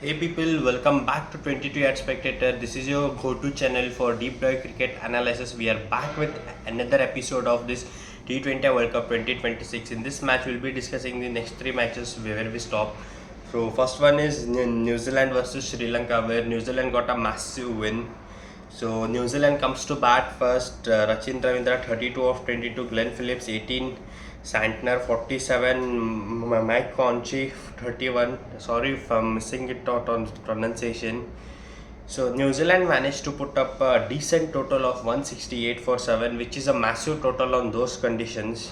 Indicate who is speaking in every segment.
Speaker 1: Hey people, welcome back to 22 YardSpectator. This is your go-to channel for deep dive cricket analysis. We are back with another episode of this T20 World Cup 2026. In this match, we'll be discussing the next three matches where we stop. So first one is New Zealand versus Sri Lanka, where New Zealand got a massive win. So New Zealand comes to bat first. Rachin Ravindra 32 of 22, Glenn Phillips 18, Santner 47, Mike Conchie 31. Sorry if I'm missing it out on pronunciation. So New Zealand managed to put up a decent total of 168 for 7, which is a massive total on those conditions.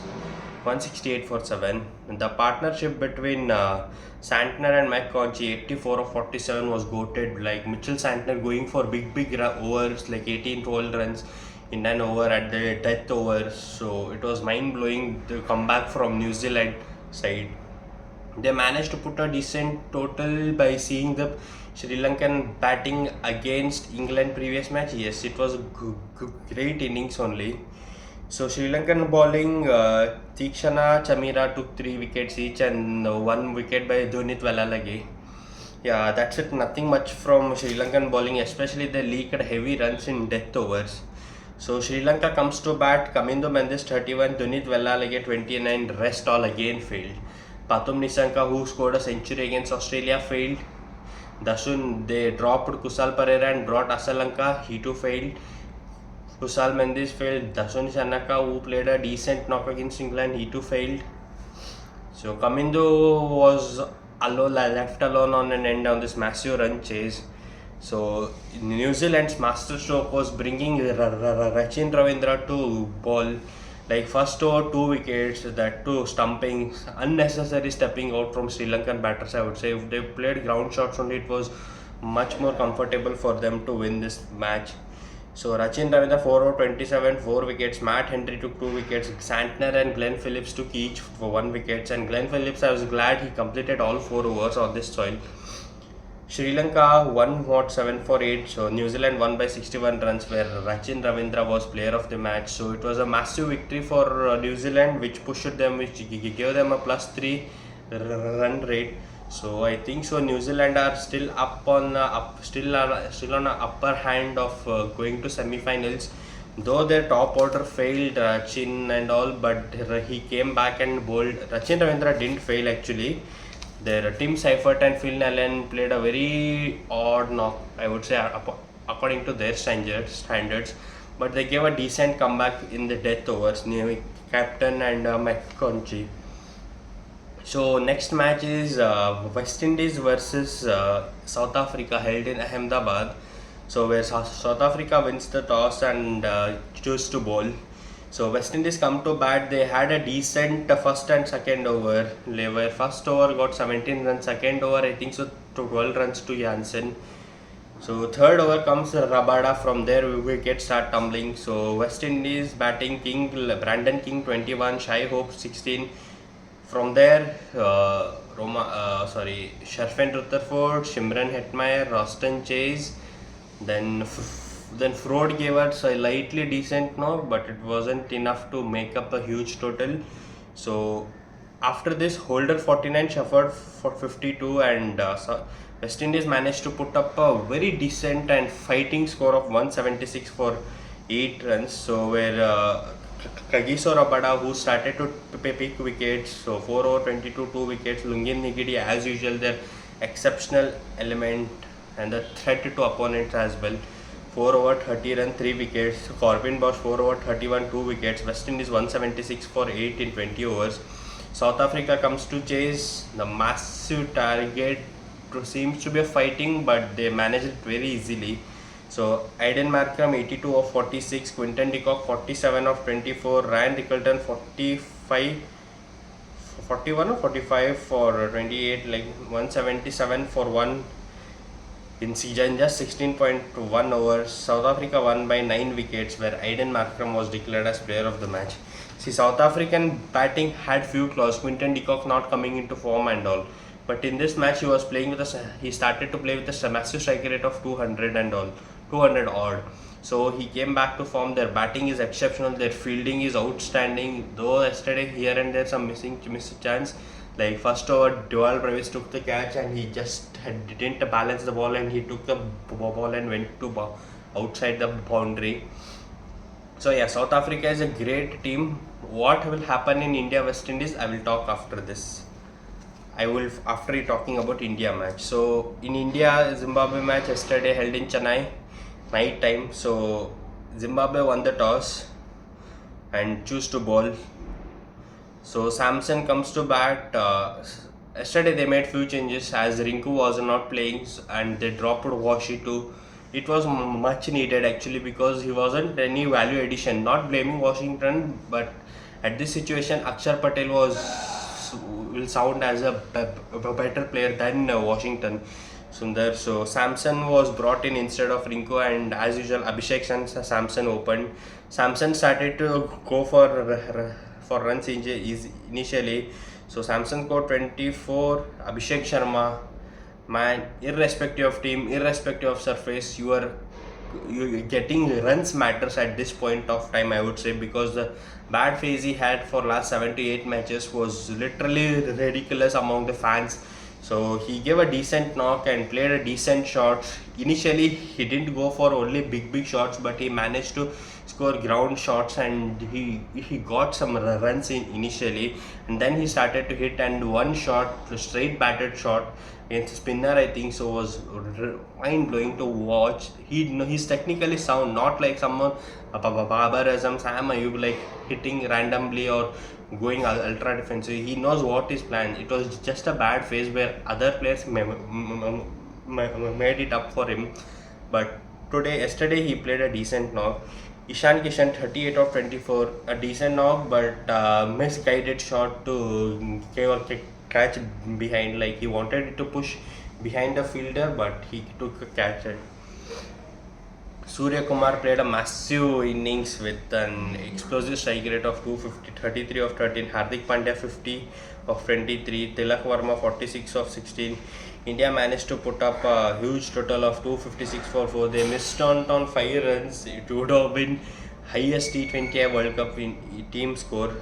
Speaker 1: 168 for 7. The partnership between Santner and Mike Conchie 84 of 47 was goated. Like Mitchell Santner going for big overs like 18 12 runs in an over at the death over. So it was mind blowing the comeback from New Zealand side. They managed to put a decent total by seeing the Sri Lankan batting against England previous match. Yes, it was great innings only. So Sri Lankan bowling, Tikshana Chamira took 3 wickets each and 1 wicket by Dhonit Velalage. Yeah, that's it. Nothing much from Sri Lankan bowling, especially they leaked heavy runs in death overs. So Sri Lanka comes to bat, Kamindo Mendes 31, Dhonit Velalage 29, rest all again failed. Pathum Nissanka, who scored a century against Australia, failed. Dasun, they dropped Kusal Pereira and brought Asalanka, he too failed. Kusal Mendes failed. Dasun Shanaka, who played a decent knock against England, he too failed. So Kamindo was left alone on an end on this massive run chase. So New Zealand's masterstroke was bringing Rachin Ravindra to bowl. Like first over 2 wickets, that too stumping, unnecessary stepping out from Sri Lankan batters. I would say if they played ground shots only, it was much more comfortable for them to win this match. So Rachin Ravindra 4 over 27, 4 wickets. Matt Henry took 2 wickets. Santner and Glenn Phillips took each for 1 wicket. And Glenn Phillips, I was glad he completed all 4 overs on this soil. Sri Lanka won 7 for 8. So New Zealand won by 61 runs, where Rachin Ravindra was player of the match. So it was a massive victory for New Zealand, which pushed them, which gave them a +3 run rate. So I think so New Zealand are still still on a upper hand of going to semifinals. Though their top order failed, Rachin and all, but he came back and bowled. Rachin Ravindra didn't fail actually. Their Tim Seifert and Phil Allen played a very odd knock, I would say, according to their standards. But they gave a decent comeback in the death overs, new captain and Mike Conchie. So next match is West Indies versus South Africa, held in Ahmedabad. So where South Africa wins the toss and choose to bowl. So West Indies come to bat. They had a decent first and second over. Where first over got 17 runs, second over I think so 12 runs to Jansen. So third over comes Rabada. From there wickets start tumbling. So West Indies batting, Brandon King 21, Shai Hope 16. From there, Sharfen Rutherford, Shimran Hetmeyer, Roston Chase, then Froud gave us a lightly decent knock, but it wasn't enough to make up a huge total. So after this, Holder 49, Shepherd for 52, and West Indies managed to put up a very decent and fighting score of 176 for 8 runs. So where Kagiso Rabada, who started to pick wickets, so 4 over 22, 2 wickets. Lungin Nigiri, as usual, their exceptional element and the threat to opponents as well. 4 over 30 run, 3 wickets. Corbin Bosch 4 over 31, 2 wickets. West Indies 176 for 8 in 20 overs. South Africa comes to chase the massive target. Seems to be a fighting, but they managed it very easily. So Aiden Markram 82 of 46, Quinton de Kock 47 of 24, Ryan Rickelton 41 or 45 for 28, like 177 for 1 in season, just 16.1 overs. South Africa won by 9 wickets, where Aiden Markram was declared as player of the match. See, South African batting had few flaws. Quinton de Kock not coming into form and all. But in this match, he started to play with a massive strike rate of 200 and all, 200 odd. So he came back to form. Their batting is exceptional. Their fielding is outstanding. Though yesterday here and there some missed chance, Like first over, Dual Brevis took the catch and he just didn't balance the ball, and he took the ball and went to outside the boundary. So yeah, South Africa is a great team. What will happen in India West Indies, I will talk after this. I will after talking about India match. So in India Zimbabwe match yesterday held in Chennai night time. So Zimbabwe won the toss and choose to bowl. So Samson comes to bat. Yesterday they made few changes as Rinku was not playing and they dropped Washi too. It was much needed actually because he wasn't any value addition. Not blaming Washington, but at this situation Akshar Patel will sound as a better player than Washington Sundar. So Samson was brought in instead of Rinku, and as usual Abhishek and Samson opened. Samson started to go for runs initially. So Samson scored 24. Abhishek Sharma, man, irrespective of team, irrespective of surface, you getting runs matters at this point of time, I would say, because the bad phase he had for last 7 to 8 matches was literally ridiculous among the fans. So he gave a decent knock and played a decent shot. Initially he didn't go for only big shots, but he managed to score ground shots and he got some runs in initially, and then he started to hit, and one shot, straight batted shot against spinner, I think so, was mind blowing to watch. He's technically sound, not like someone Babar Azam, Sam Ayub, like hitting randomly or going ultra defensive. He knows what is planned. It was just a bad phase where other players made it up for him. But yesterday he played a decent knock. Ishan Kishan 38 of 24, a decent knock, but misguided shot to catch behind. Like he wanted to push behind the fielder, but he took a catch. Surya Kumar played a massive innings with an explosive strike rate of 250, 33 of 13. Hardik Pandya 50 of 23. Tilak Verma 46 of 16. India managed to put up a huge total of 256 for 4. They missed on 5 runs. It would have been highest T20 World Cup in team score.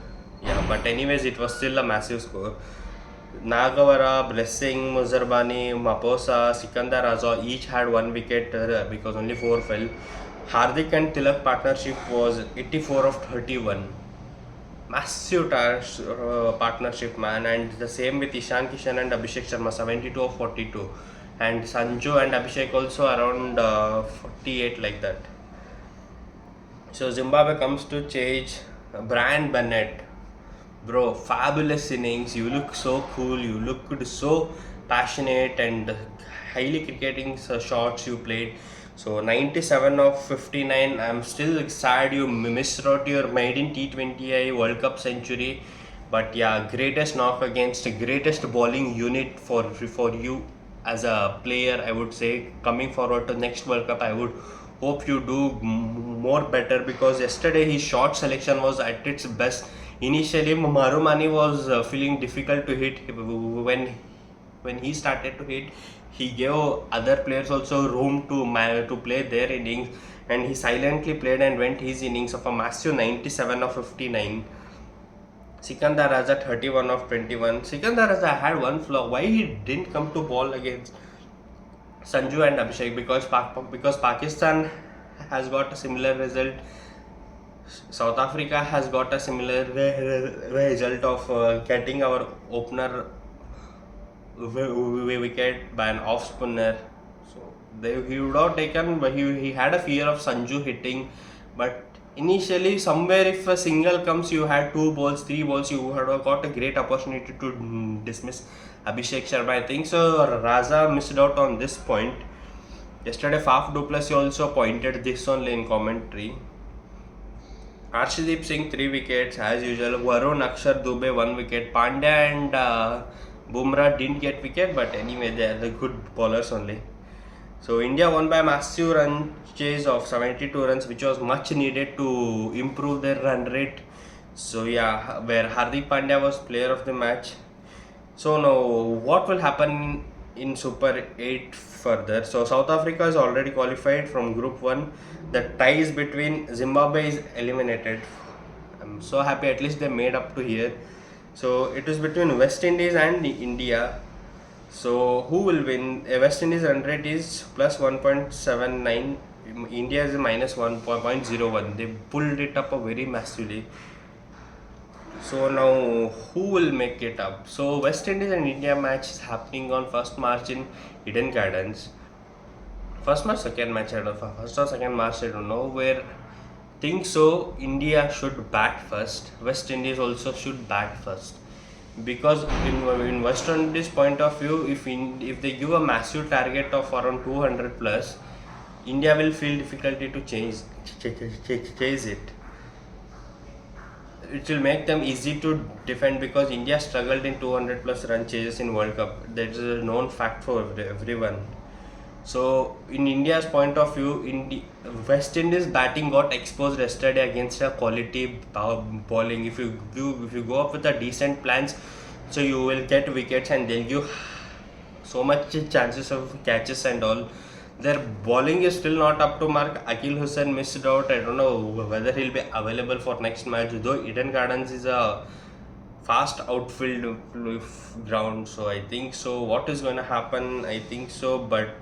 Speaker 1: Yeah, but anyways, it was still a massive score. Nagavara, Blessing, Muzarbani, Maposa, Sikandar Raza each had 1 wicket because only 4 fell. Hardik and Tilak partnership was 84 of 31. Massive partnership, man, and the same with Ishan Kishan and Abhishek Sharma, 72 of 42, and Sanju and Abhishek also around 48, like that. So Zimbabwe comes to change. Brian Bennett, bro, fabulous innings. You look so cool, you looked so passionate, and highly cricketing shots you played. So 97 of 59. I'm still sad you missed out your maiden T20 World Cup century. But yeah, greatest knock against greatest bowling unit for you as a player, I would say. Coming forward to next World Cup, I would hope you do more better, because yesterday his shot selection was at its best. Initially Marumani was feeling difficult to hit. When he started to hit, he gave other players also room to play their innings, and he silently played and went his innings of a massive 97 of 59. Sikandar Raza 31 of 21. Sikandar Raza had one flaw. Why he didn't come to ball against Sanju and Abhishek? Because Pakistan has got a similar result. South Africa has got a similar result of getting our opener wicket by an off spinner. So he would have taken, but he had a fear of Sanju hitting. But initially, somewhere if a single comes, you had 2 balls, 3 balls, you would have got a great opportunity to dismiss Abhishek Sharma, I think. So Raza missed out on this point. Yesterday Faf du Plessis also pointed this only in commentary. Arshdeep Singh 3 wickets as usual. Varun, Akshar Dubey 1 wicket. Pandya and Bumrah didn't get wicket, but anyway they are the good bowlers only. So India won by a massive run chase of 72 runs, which was much needed to improve their run rate. So yeah, where Hardik Pandya was player of the match. So now what will happen in Super 8 further? So South Africa is already qualified from Group 1. The ties between Zimbabwe is eliminated. I'm so happy at least they made up to here. So it is between West Indies and India. So who will win? West Indies run rate is plus 1.79. India is a minus 1.01. They pulled it up a very massively. So now who will make it up? So West Indies and India match is happening on 1st March in Eden Gardens. First match, second match, I don't know. First or second match, I don't know. Where think so, India should bat first. West Indies also should bat first. Because in West Indies point of view, if they give a massive target of around 200 plus, India will feel difficulty to chase it. It will make them easy to defend because India struggled in 200 plus run chases in World Cup. That is a known fact for everyone. So in India's point of view, West Indies batting got exposed yesterday against a quality bowling. If you go up with a decent plans, so you will get wickets and they'll give so much chances of catches and all. Their bowling is still not up to mark. Akil Hussain missed out. I don't know whether he'll be available for next match. Though Eden Gardens is a fast outfield ground, so I think so. What is going to happen? I think so, but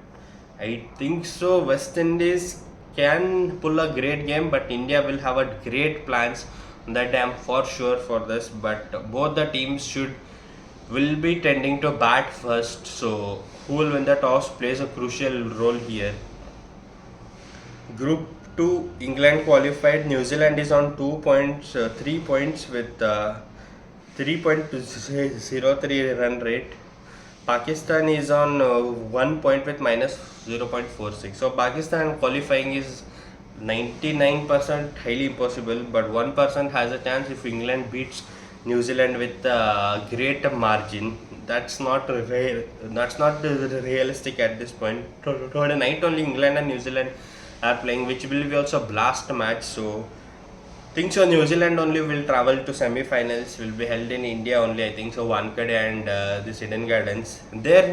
Speaker 1: I think so. West Indies can pull a great game, but India will have a great plans. That I am for sure for this. But both the teams will be tending to bat first. So who will win the toss plays a crucial role here. Group 2, England qualified. New Zealand is on 2 points, 3 points with 3.03 run rate. Pakistan is on 1 point with minus 0.46. So Pakistan qualifying is 99% highly impossible, but 1% has a chance if England beats New Zealand with a great margin. That's not realistic at this point. Tonight only England and New Zealand are playing, which will be also a blast match. So think so. New Zealand only will travel to semi-finals. Will be held in India only. I think so. Wankhede and this Eden Gardens. Their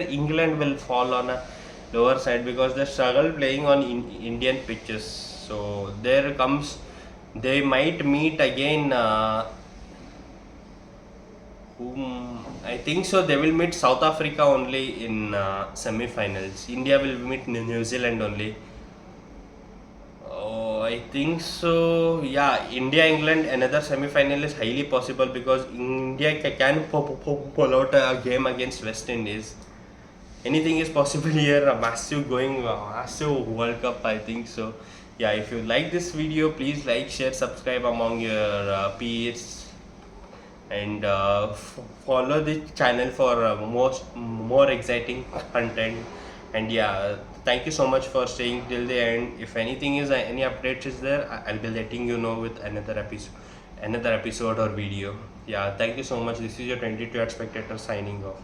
Speaker 1: England will fall on a lower side because they struggle playing on Indian pitches. So there comes. They might meet again. Whom I think so. They will meet South Africa only in semi-finals. India will meet New Zealand only. I think so. Yeah, India England another semi-final is highly possible because India can pull out a game against West Indies. Anything is possible here. A massive World Cup. I think so. Yeah, if you like this video, please like, share, subscribe among your peers, and follow the channel for more exciting content. And yeah, thank you so much for staying till the end. If anything is any updates is there, I'll be letting you know with another episode or video. Yeah, thank you so much. This is your 22 Spectator signing off.